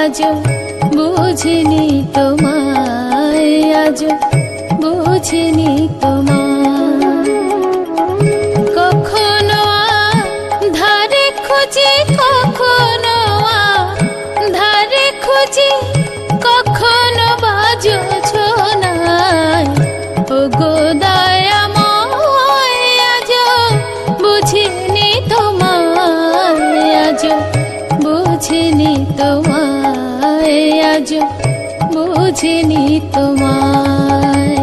আজ বুঝিনি তোমায়, আজ বুঝিনি তোমায়। কখনো ধারে খুঁজি, কখনো ধারে খুঁজি, কখনো বাজো ছোনায়। ওগো দয়াময় আজ বুঝিনি তোমায়, আজ বুঝিনি তোমায়, আজ বুঝিনি তোমায়।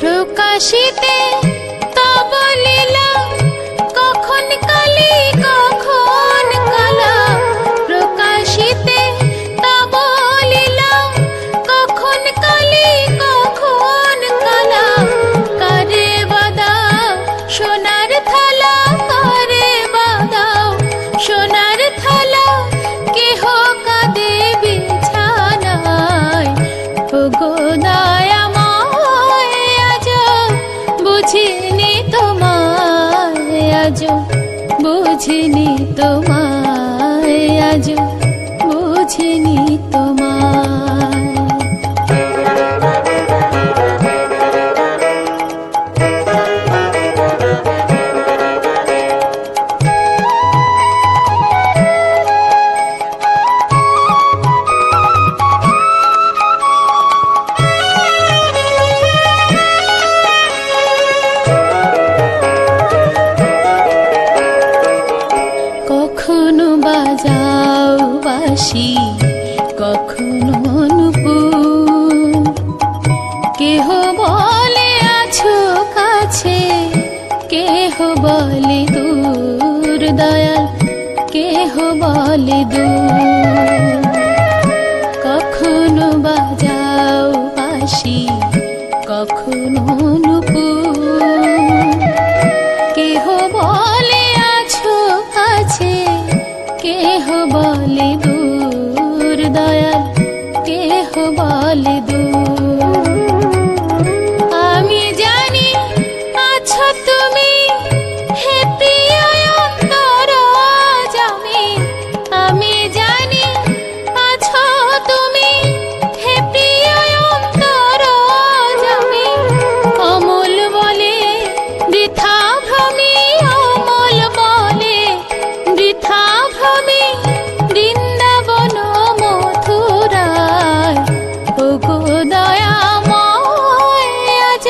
প্রকাশিতে তব লীলা, কখন কালী কখন কালা। প্রকাশিতে তব লীলা, কখন কালী কখন কালা। কারে বাদাও সোনার থালা, কারে বাদাও সোনার থালা। কেহ কাঁদে বিছানায়, ওগো দয়াময় আজ বুঝিনি তোমায়, আজ বুঝিনি তোমায়, আজ বুঝিনি তোমায়। কখনো বাজাও বাঁশি, কখনো নুপুর। কেহ বলে আছো কাছে, কেহ বলে দূর। দয়াল কেহ বলে দূর। কখনো বাজাও বাঁশি, কখনো নুপুর। কেহ বলে আছো কাছে, কেহ বলে দূর। দয়াল কেহ বলে দূর। আমি জানি আছো তুমি, হে প্রিয় অন্তরজামী। আমি জানি আছো তুমি, হে প্রিয় অন্তরজামী। অমল বলে বৃথা ভ্রমি, অমল বলে বৃথা ভ্রমি। বৃন্দাবন মথুরায়, ওগো দয়াময় আজ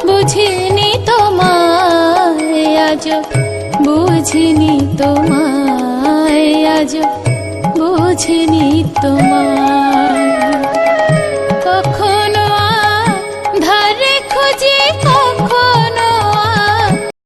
বুঝিনি তোমায়, আজ বুঝিনি তোমায়, আজ বুঝিনি তোমায়। কখনো ধারে খুঁজি,